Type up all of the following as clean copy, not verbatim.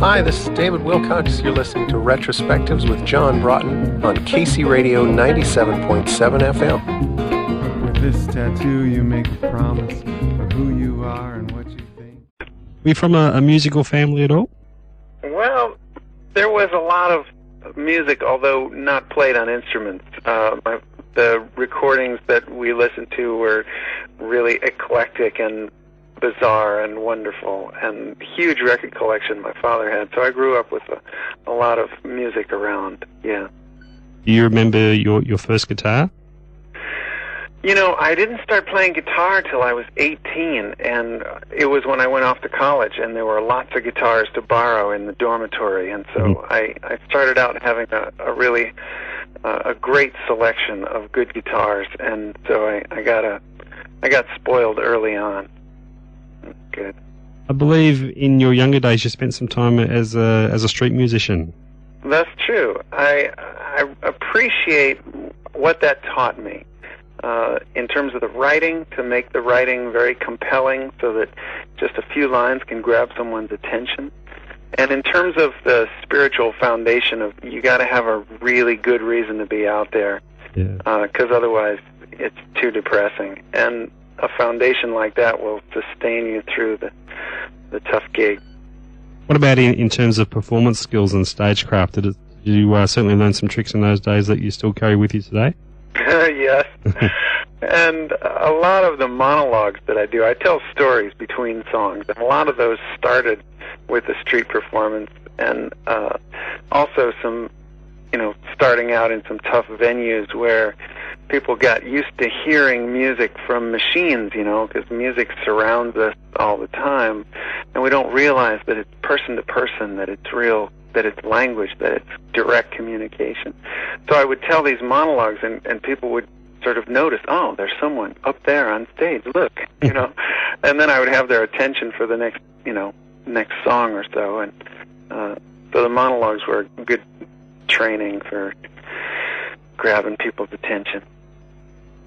Hi, this is David Wilcox. You're listening to Retrospectives with John Broughton on KC Radio 97.7 FM. With this tattoo, you make a promise of who you are and what you think. Are you from a musical family at all? Well, there was a lot of music, although not played on instruments. The recordings that we listened to were really eclectic and bizarre and wonderful, and huge record collection my father had. So I grew up with a lot of music around, yeah. Do you remember your first guitar? You know, I didn't start playing guitar till I was 18, and it was when I went off to college, and there were lots of guitars to borrow in the dormitory, and so I started out having a really a great selection of good guitars, and so I got spoiled early on. Good. I believe in your younger days you spent some time as a street musician. That's true. I appreciate what that taught me. In terms of the writing, to make the writing very compelling so that just a few lines can grab someone's attention. And in terms of the spiritual foundation of, you got to have a really good reason to be out there, because otherwise it's too depressing. And a foundation like that will sustain you through the tough gig. What about in terms of performance skills and stagecraft? Did you certainly learn some tricks in those days that you still carry with you today? Yes. And a lot of the monologues that I do, I tell stories between songs, and a lot of those started with a street performance, and also some, starting out in some tough venues where people got used to hearing music from machines, because music surrounds us all the time, and we don't realize that it's person to person, that it's real, that it's language, that it's direct communication. So I would tell these monologues, and people would sort of notice, oh, there's someone up there on stage, look, and then I would have their attention for the next song or so, and so the monologues were good training for grabbing people's attention.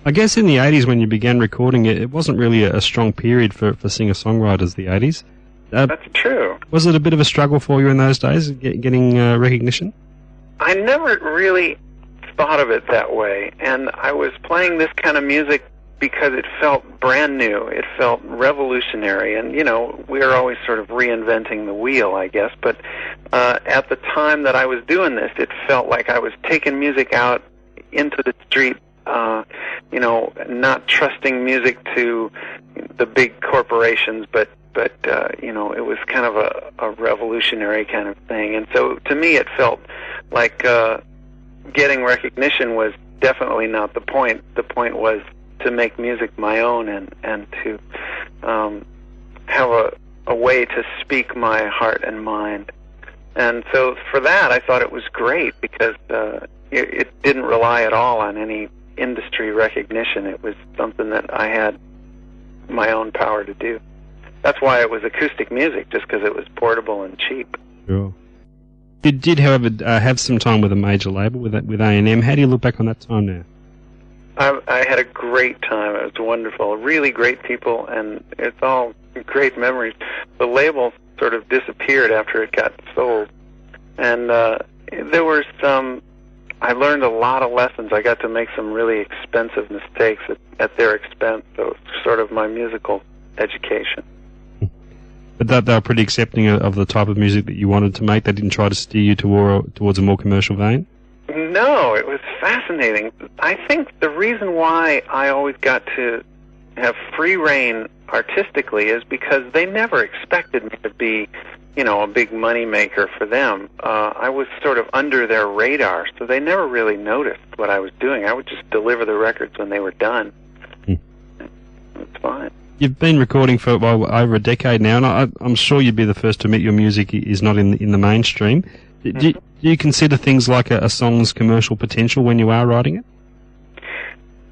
I guess in the 80s when you began recording it wasn't really a strong period for singer-songwriters, the 80s. That's true. Was it a bit of a struggle for you in those days, getting recognition? I never really thought of it that way, and I was playing this kind of music because it felt brand new, it felt revolutionary, and, we are always sort of reinventing the wheel, I guess, but at the time that I was doing this, it felt like I was taking music out into the street, not trusting music to the big corporations, but it was kind of a revolutionary kind of thing. And so to me it felt like getting recognition was definitely not the point. The point was to make music my own and to have a way to speak my heart and mind. And so for that I thought it was great because it didn't rely at all on any industry recognition. It was something that I had my own power to do. That's why it was acoustic music, just because it was portable and cheap. Sure. You did, however, have some time with a major label, with A&M. How do you look back on that time now? I had a great time. It was wonderful. Really great people, and it's all great memories. The label sort of disappeared after it got sold. And there were I learned a lot of lessons. I got to make some really expensive mistakes at their expense. So it's sort of my musical education. But they were pretty accepting of the type of music that you wanted to make. They didn't try to steer you towards a more commercial vein? No, it was fascinating. I think the reason why I always got to have free reign artistically is because they never expected me to be, a big money maker for them. I was sort of under their radar, so they never really noticed what I was doing. I would just deliver the records when they were done. It's fine. You've been recording for over a decade now, and I'm sure you'd be the first to admit your music is not in the mainstream. Do you consider things like a song's commercial potential when you are writing it?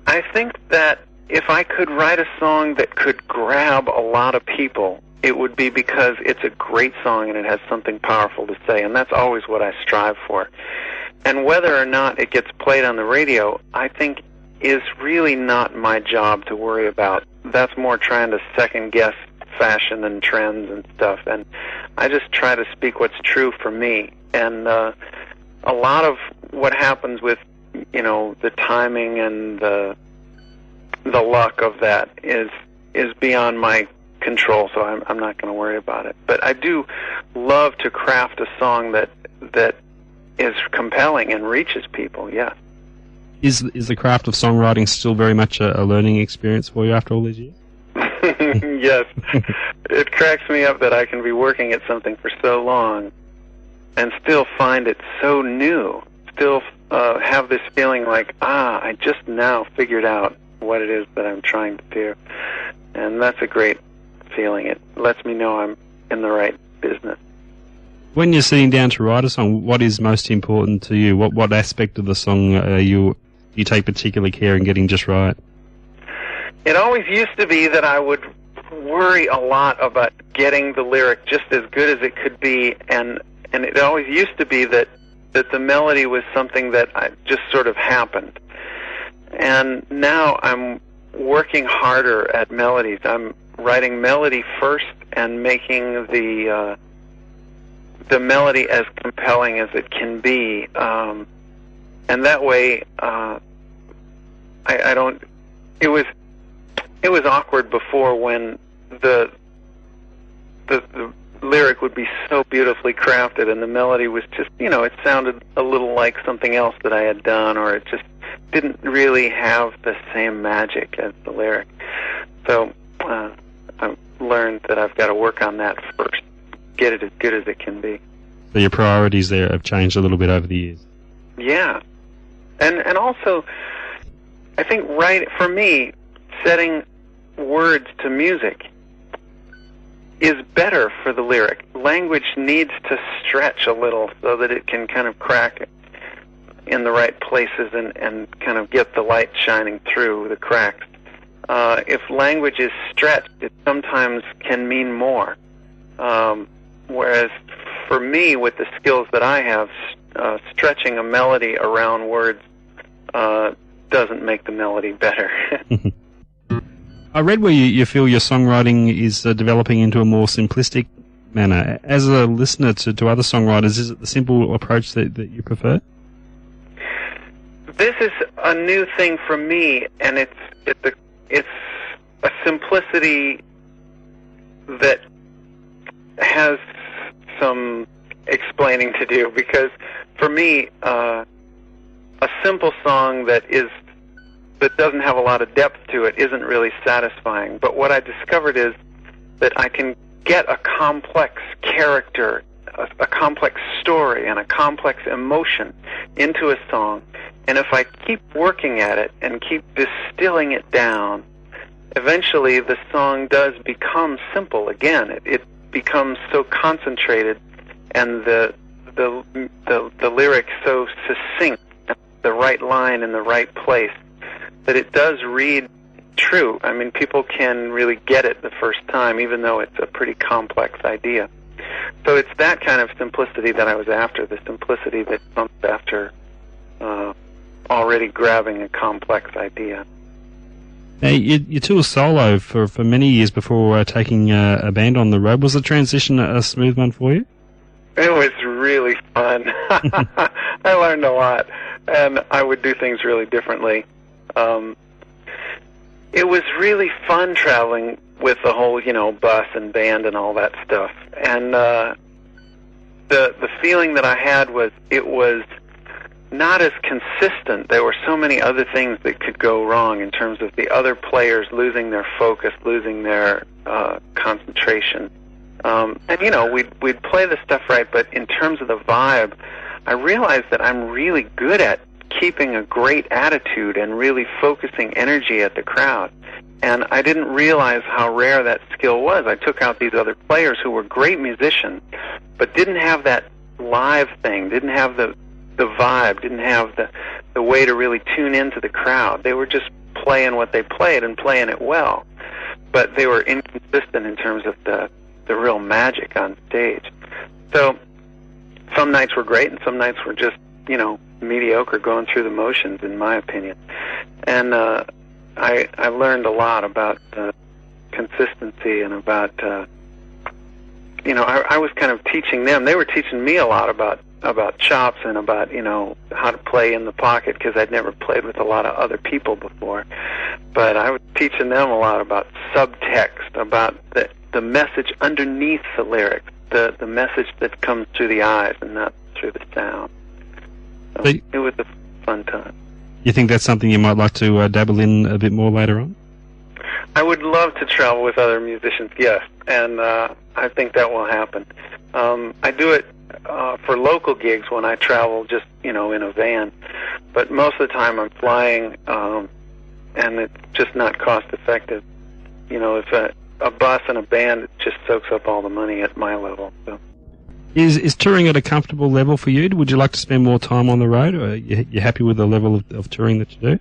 I think that if I could write a song that could grab a lot of people, it would be because it's a great song and it has something powerful to say, and that's always what I strive for. And whether or not it gets played on the radio, I think is really not my job to worry about. That's more trying to second-guess fashion and trends and stuff, and I just try to speak what's true for me. And a lot of what happens with, the timing and the luck of that is beyond my control, so I'm not going to worry about it. But I do love to craft a song that is compelling and reaches people. Yeah. Is the craft of songwriting still very much a learning experience for you after all these years? Yes. It cracks me up that I can be working at something for so long and still find it so new, still have this feeling like, I just now figured out what it is that I'm trying to do. And that's a great feeling. It lets me know I'm in the right business. When you're sitting down to write a song, what is most important to you? What aspect of the song you take particular care in getting just right? It always used to be that I would worry a lot about getting the lyric just as good as it could be, and it always used to be that the melody was something that just sort of happened. And now I'm working harder at melodies. I'm writing melody first and making the melody as compelling as it can be, and that way I don't. It was awkward before when the lyric would be so beautifully crafted and the melody was just, it sounded a little like something else that I had done, or it just didn't really have the same magic as the lyric. So I've learned that I've got to work on that first, get it as good as it can be. So your priorities there have changed a little bit over the years. Yeah. And also, I think for me, setting words to music is better for the lyric. Language needs to stretch a little so that it can kind of crack in the right places and kind of get the light shining through the cracks. If language is stretched, it sometimes can mean more. Whereas for me, with the skills that I have, stretching a melody around words doesn't make the melody better. I read where you feel your songwriting is developing into a more simplistic manner. As a listener to other songwriters, is it the simple approach that you prefer? This is a new thing for me, and it's a simplicity that has some explaining to do, because for me, a simple song that doesn't have a lot of depth to it isn't really satisfying. But what I discovered is that I can get a complex character, a complex story, and a complex emotion into a song, and if I keep working at it and keep distilling it down, eventually the song does become simple again. It becomes so concentrated, and the lyric so succinct, the right line in the right place, that it does read true. I mean, people can really get it the first time, even though it's a pretty complex idea. So it's that kind of simplicity that I was after, the simplicity that comes after already grabbing a complex idea. Now, you toured solo for many years before taking a band on the road. Was the transition a smooth one for you? It was really fun. I learned a lot, and I would do things really differently. It was really fun traveling with the whole, bus and band and all that stuff. And the feeling that I had was it was not as consistent. There were so many other things that could go wrong in terms of the other players losing their focus, losing their concentration. And we'd play the stuff right, but in terms of the vibe, I realized that I'm really good at keeping a great attitude and really focusing energy at the crowd. And I didn't realize how rare that skill was. I took out these other players who were great musicians, but didn't have that live thing, didn't have the vibe, didn't have the way to really tune into the crowd. They were just playing what they played and playing it well, but they were inconsistent in terms of the real magic on stage. So some nights were great and some nights were just, mediocre, going through the motions, in my opinion. And I learned a lot about consistency and about, I was kind of teaching them. They were teaching me a lot about chops and about, how to play in the pocket, because I'd never played with a lot of other people before. But I was teaching them a lot about subtext, about the message underneath the lyrics, the message that comes through the eyes and not through the sound. So it was a fun time. You think that's something you might like to dabble in a bit more later on? I would love to travel with other musicians, yes, and I think that will happen. I do it for local gigs when I travel just, in a van, but most of the time I'm flying, and it's just not cost effective. If a bus and a band, it just soaks up all the money at my level. So. Is touring at a comfortable level for you? Would you like to spend more time on the road, or are you happy with the level of touring that you do?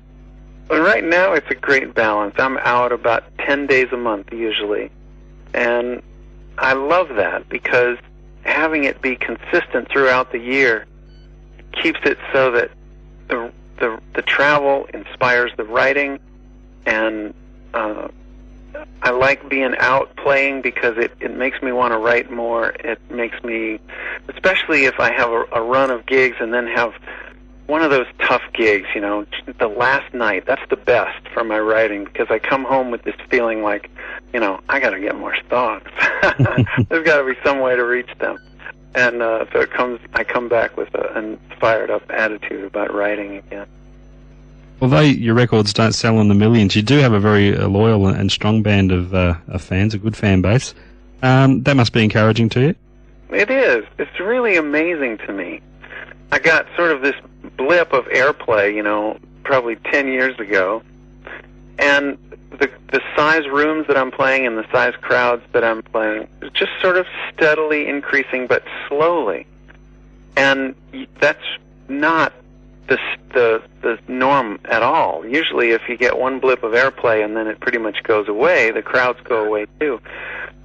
Well, right now it's a great balance. I'm out about 10 days a month usually, and I love that because having it be consistent throughout the year keeps it so that the travel inspires the writing, and I like being out playing because it makes me want to write more. It makes me, especially if I have a run of gigs and then have one of those tough gigs, the last night, that's the best for my writing, because I come home with this feeling like, I got to get more songs. There's got to be some way to reach them. And so I come back with a fired up attitude about writing again. Although your records don't sell in the millions, you do have a very loyal and strong band of fans, a good fan base. That must be encouraging to you. It is. It's really amazing to me. I got sort of this blip of airplay, probably 10 years ago, and the size rooms that I'm playing and the size crowds that I'm playing is just sort of steadily increasing, but slowly. And that's not the norm at all. Usually if you get one blip of airplay and then it pretty much goes away, the crowds go away too.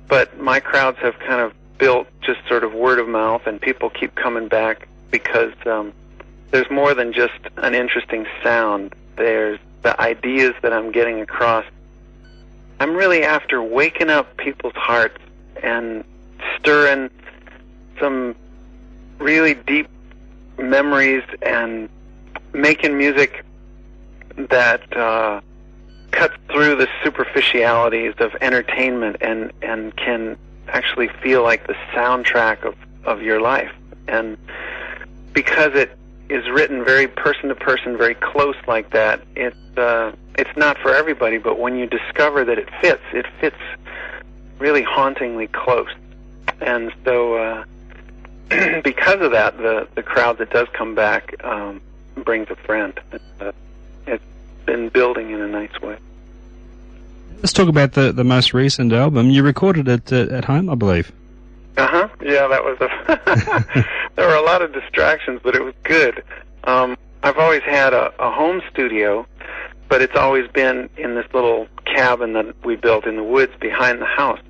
But my crowds have kind of built just sort of word of mouth, and people keep coming back because there's more than just an interesting sound. There's the ideas that I'm getting across. I'm really after waking up people's hearts and stirring some really deep memories and making music that cuts through the superficialities of entertainment and can actually feel like the soundtrack of your life. And because it is written very person to person, very close like that, it's not for everybody, but when you discover that it fits really hauntingly close. And so because of that, the crowd that does come back brings a friend. It's been building in a nice way. Let's talk about the most recent album. You recorded it at home, I believe. Uh-huh. Yeah, that was there were a lot of distractions, but it was good. I've always had a home studio, but it's always been in this little cabin that we built in the woods behind the house,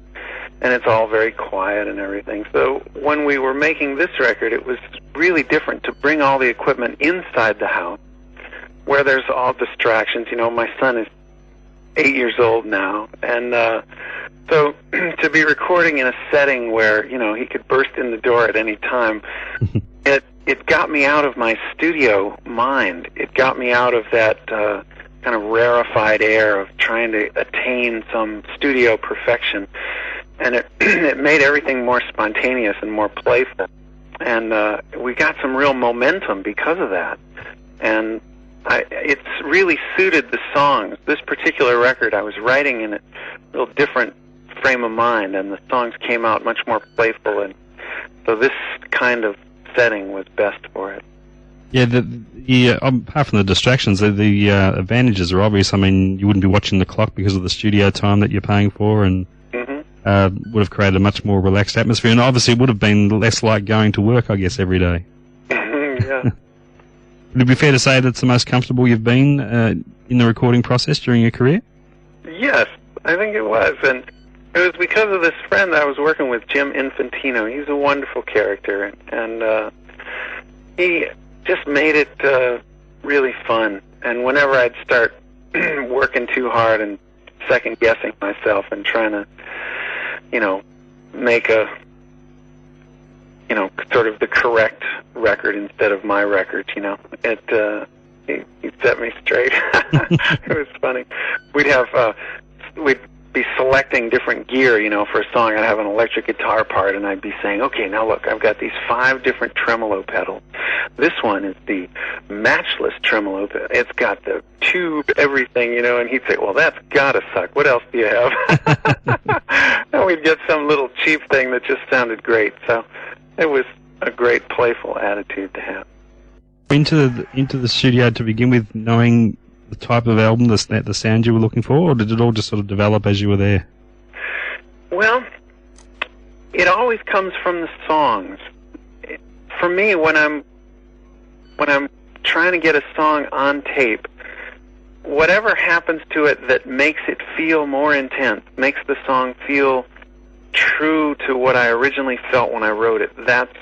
and it's all very quiet and everything. So when we were making this record, it was really different to bring all the equipment inside the house, where there's all distractions. My son is 8 years old now, and so to be recording in a setting where he could burst in the door at any time, it got me out of my studio mind. It got me out of that kind of rarefied air of trying to attain some studio perfection, and it made everything more spontaneous and more playful. And we got some real momentum because of that, and it's really suited the songs. This particular record, I was writing in a real different frame of mind, and the songs came out much more playful, and so this kind of setting was best for it. Yeah, apart from the distractions, the advantages are obvious. I mean, you wouldn't be watching the clock because of the studio time that you're paying for, and would have created a much more relaxed atmosphere, and obviously it would have been less like going to work, I guess, every day. Yeah. Would it be fair to say that's the most comfortable you've been in the recording process during your career? Yes, I think it was, and it was because of this friend I was working with, Jim Infantino. He's a wonderful character, and he just made it really fun. And whenever I'd start working too hard and second guessing myself and trying to, make a, sort of the correct record instead of my record. He set me straight. It was funny. We'd be selecting different gear, for a song. I'd have an electric guitar part, and I'd be saying, okay, now look, I've got these 5 different tremolo pedals. This one is the matchless tremolo pedal. It's got the tube, everything, and he'd say, well, that's gotta suck. What else do you have? And we'd get some little cheap thing that just sounded great. So it was a great playful attitude to have. Into the studio to begin with, knowing the type of album, the sound you were looking for, or did it all just sort of develop as you were there? Well, it always comes from the songs. For me, when I'm trying to get a song on tape, whatever happens to it that makes it feel more intense, makes the song feel true to what I originally felt when I wrote it, that's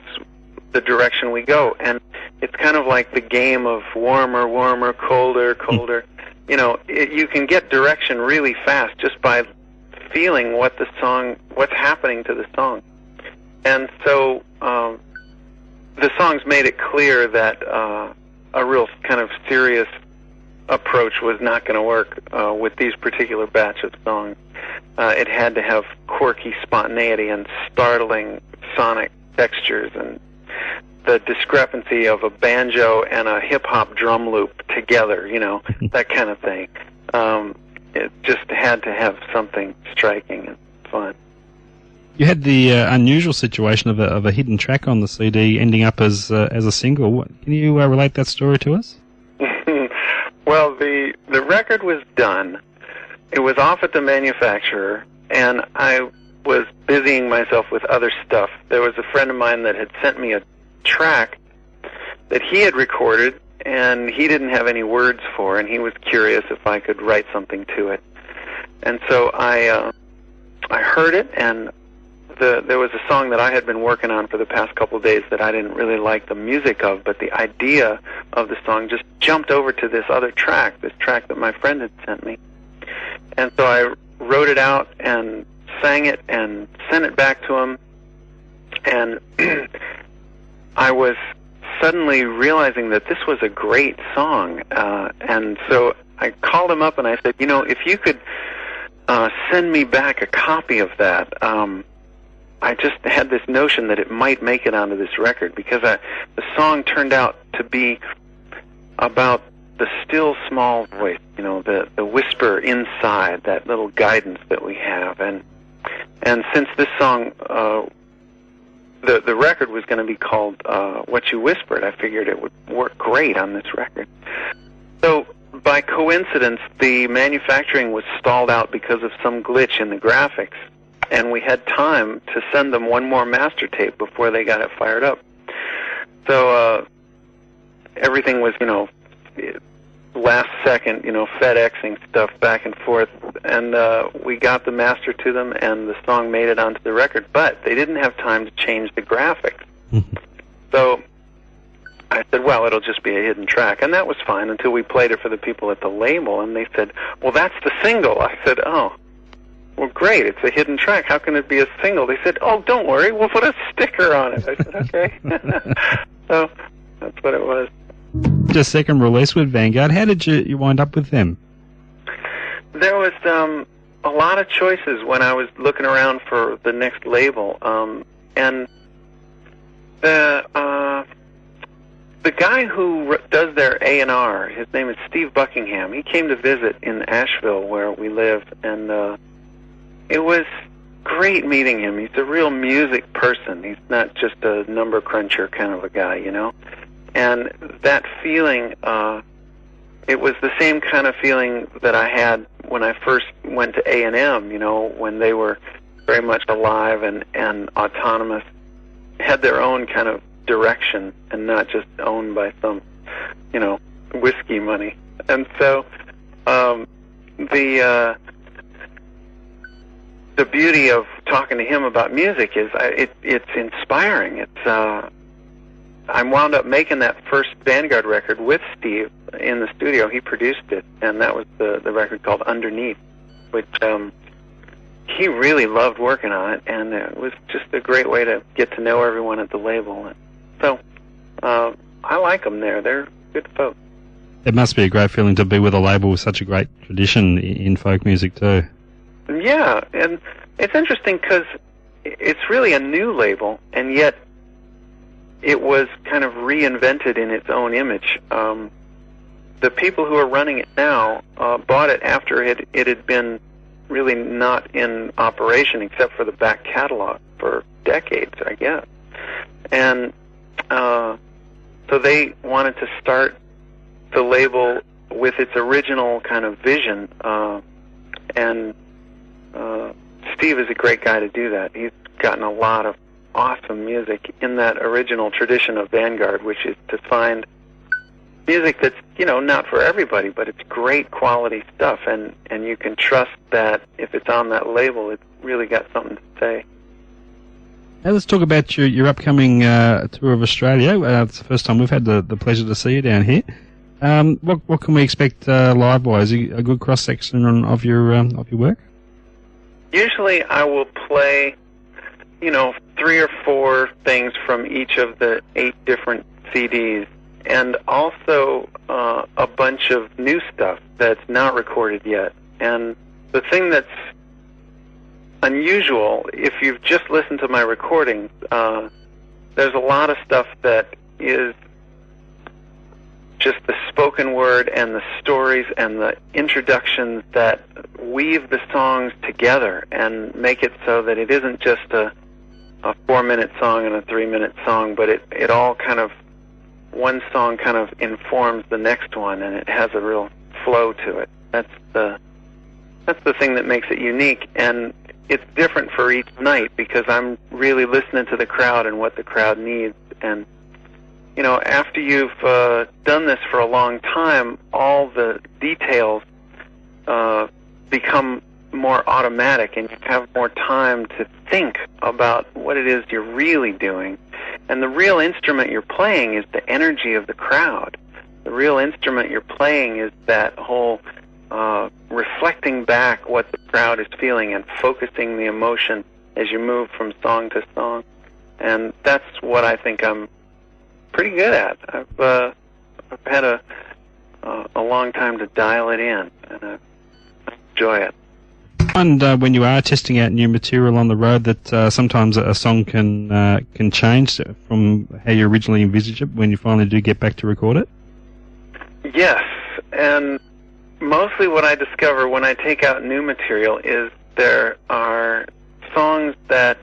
the direction we go. And it's kind of like the game of warmer, warmer, colder, colder. You can get direction really fast just by feeling what's happening to the song. And so the songs made it clear that a real kind of serious approach was not going to work with these particular batch of songs. It had to have quirky spontaneity and startling sonic textures, and the discrepancy of a banjo and a hip-hop drum loop together, that kind of thing. It just had to have something striking and fun. You had the unusual situation of a hidden track on the CD ending up as a single. Can you relate that story to us? Well, the record was done. It was off at the manufacturer, and I was busying myself with other stuff. There was a friend of mine that had sent me a track that he had recorded, and he didn't have any words for, and he was curious if I could write something to it. And so I heard it, and there was a song that I had been working on for the past couple of days that I didn't really like the music of, but the idea of the song just jumped over to this other track, this track that my friend had sent me. And so I wrote it out and sang it and sent it back to him, and I was suddenly realizing that this was a great song, and so I called him up and I said, if you could send me back a copy of that, I just had this notion that it might make it onto this record, because the song turned out to be about the still small voice, the whisper inside, that little guidance that we have, and since this song, the record was going to be called What You Whispered, I figured it would work great on this record. So by coincidence, the manufacturing was stalled out because of some glitch in the graphics, and we had time to send them one more master tape before they got it fired up. So everything was, last second, FedExing stuff back and forth, and we got the master to them, and the song made it onto the record, but they didn't have time to change the graphics. So I said, well, it'll just be a hidden track, and that was fine until we played it for the people at the label, and they said, well, that's the single. I said, oh, well, great, it's a hidden track. How can it be a single? They said, oh, don't worry, we'll put a sticker on it. I said, okay. So that's what it was. Just second release with Vanguard. How did you wind up with them? There was a lot of choices when I was looking around for the next label, and the guy who does their A&R, his name is Steve Buckingham. He came to visit in Asheville, where we live, and it was great meeting him. He's a real music person. He's not just a number cruncher kind of a guy, And that feeling, it was the same kind of feeling that I had when I first went to A&M, when they were very much alive and autonomous, had their own kind of direction and not just owned by some, whiskey money. And so the beauty of talking to him about music is it's inspiring. I wound up making that first Vanguard record with Steve in the studio. He produced it, and that was the record called Underneath, which he really loved working on it, and it was just a great way to get to know everyone at the label. So I like them there. They're good folks. It must be a great feeling to be with a label with such a great tradition in folk music too. Yeah, and it's interesting because it's really a new label, and yet it was kind of reinvented in its own image. The people who are running it now bought it after it had been really not in operation except for the back catalog for decades, I guess. And so they wanted to start the label with its original kind of vision, and Steve is a great guy to do that. He's gotten a lot of awesome music in that original tradition of Vanguard, which is to find music that's, not for everybody, but it's great quality stuff, and you can trust that if it's on that label, it's really got something to say. Now let's talk about your upcoming tour of Australia. It's the first time we've had the pleasure to see you down here. What can we expect live-wise? A good cross-section of your work? Usually I will play, 3 or 4 things from each of the 8 different CDs, and also a bunch of new stuff that's not recorded yet. And the thing that's unusual, if you've just listened to my recordings, there's a lot of stuff that is just the spoken word and the stories and the introductions that weave the songs together and make it so that it isn't just a 4-minute song and a 3-minute song, but it all kind of, one song kind of informs the next one, and it has a real flow to it. That's the thing that makes it unique, and it's different for each night because I'm really listening to the crowd and what the crowd needs. And after you've done this for a long time, all the details become more automatic, and you have more time to think about what it is you're really doing. And the real instrument you're playing is the energy of the crowd. The real instrument you're playing is that whole reflecting back what the crowd is feeling and focusing the emotion as you move from song to song. And that's what I think I'm pretty good at. I've had a long time to dial it in, and I enjoy it. And when you are testing out new material on the road, that sometimes a song can change from how you originally envisaged it when you finally do get back to record it? Yes, and mostly what I discover when I take out new material is there are songs that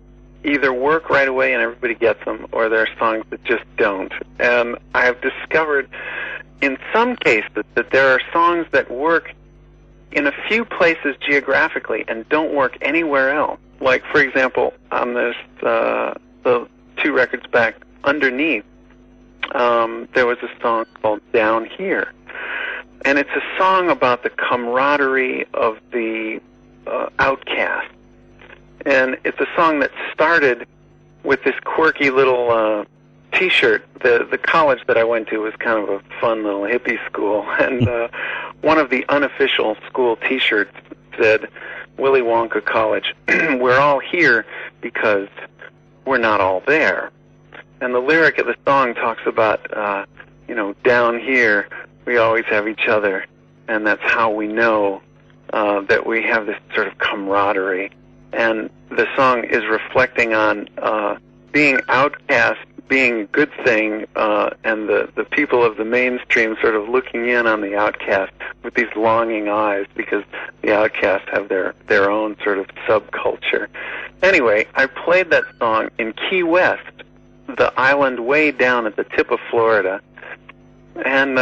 either work right away and everybody gets them, or there are songs that just don't. And I've discovered in some cases that there are songs that work in a few places geographically and don't work anywhere else. Like, for example, on this, the 2 records back, Underneath, there was a song called Down Here. And it's a song about the camaraderie of the outcast. And it's a song that started with this quirky little T-shirt. The college that I went to was kind of a fun little hippie school, and one of the unofficial school T-shirts said, Willy Wonka College, we're all here because we're not all there. And the lyric of the song talks about, down here we always have each other, and that's how we know that we have this sort of camaraderie. And the song is reflecting on being outcast, being a good thing, and the people of the mainstream sort of looking in on the outcast with these longing eyes because the outcasts have their own sort of subculture. Anyway, I played that song in Key West, the island way down at the tip of Florida, and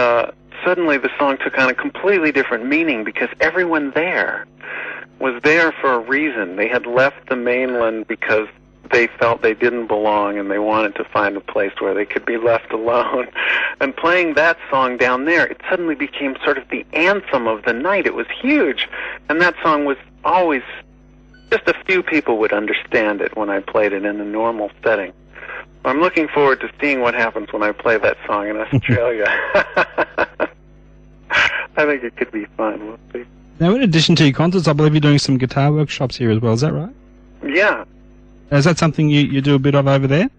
suddenly the song took on a completely different meaning because everyone there was there for a reason. They had left the mainland because they felt they didn't belong and they wanted to find a place where they could be left alone. And playing that song down there, it suddenly became sort of the anthem of the night. It was huge. And that song was always, just a few people would understand it when I played it in a normal setting. I'm looking forward to seeing what happens when I play that song in Australia. I think it could be fun. We'll see. Now, in addition to your concerts, I believe you're doing some guitar workshops here as well. Is that right? Yeah, Is that something you do a bit of over there?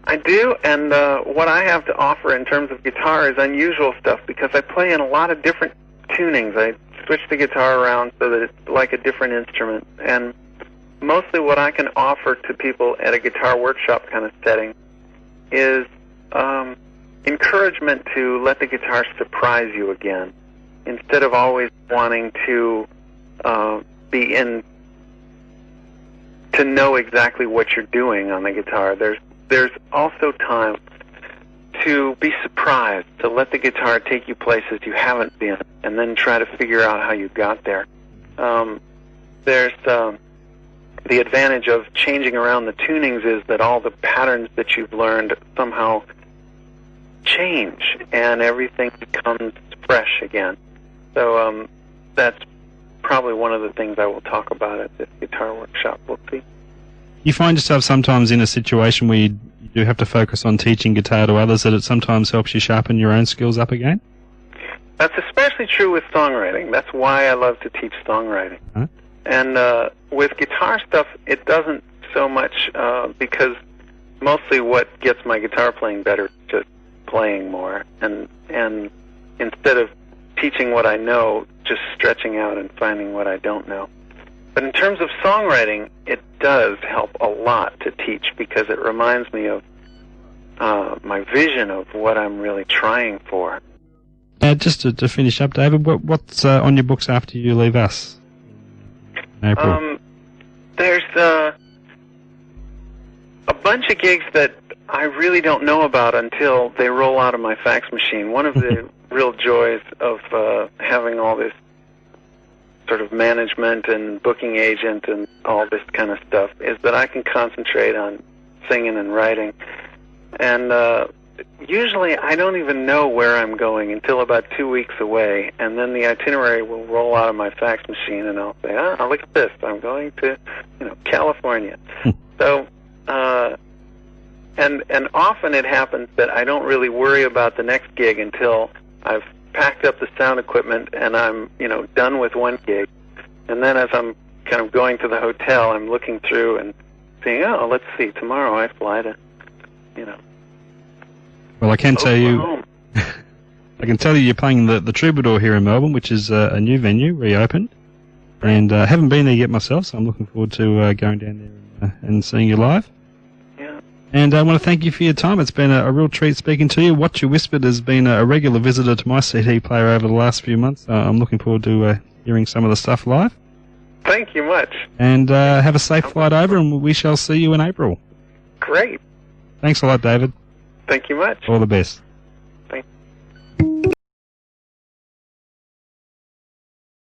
I do, and what I have to offer in terms of guitar is unusual stuff because I play in a lot of different tunings. I switch the guitar around so that it's like a different instrument, and mostly what I can offer to people at a guitar workshop kind of setting is encouragement to let the guitar surprise you again, instead of always wanting to be in to know exactly what you're doing on the guitar. There's also time to be surprised, to let the guitar take you places you haven't been, and then try to figure out how you got there. There's the advantage of changing around the tunings is that all the patterns that you've learned somehow change, and everything becomes fresh again. So that's probably one of the things I will talk about at this guitar workshop. We'll see. You find yourself sometimes in a situation where you do have to focus on teaching guitar to others, that it sometimes helps you sharpen your own skills up again? That's especially true with songwriting. That's why I love to teach songwriting. Huh? And with guitar stuff, it doesn't so much because mostly what gets my guitar playing better is just playing more. And instead of teaching what I know, just stretching out and finding what I don't know. But in terms of songwriting, it does help a lot to teach because it reminds me of my vision of what I'm really trying for. Just to finish up, David, what's on your books after you leave us in April? There's a bunch of gigs that I really don't know about until they roll out of my fax machine. One of the real joys of having all this sort of management and booking agent and all this kind of stuff is that I can concentrate on singing and writing. And usually I don't even know where I'm going until about 2 weeks away, and then the itinerary will roll out of my fax machine, and I'll say, look at this, I'm going to, California. So, and often it happens that I don't really worry about the next gig until I've packed up the sound equipment and I'm, done with one gig. And then as I'm kind of going to the hotel, I'm looking through and saying, let's see, tomorrow I fly to, Well, I can tell you, home. I can tell you you're playing the Troubadour here in Melbourne, which is a new venue, reopened. And I haven't been there yet myself, so I'm looking forward to going down there and seeing you live. Yeah. And I want to thank you for your time. It's been a real treat speaking to you. What You Whispered has been a regular visitor to my CD player over the last few months. I'm looking forward to hearing some of the stuff live. Thank you much. And have a safe flight over, and we shall see you in April. Great. Thanks a lot, David. Thank you much. All the best. Thanks.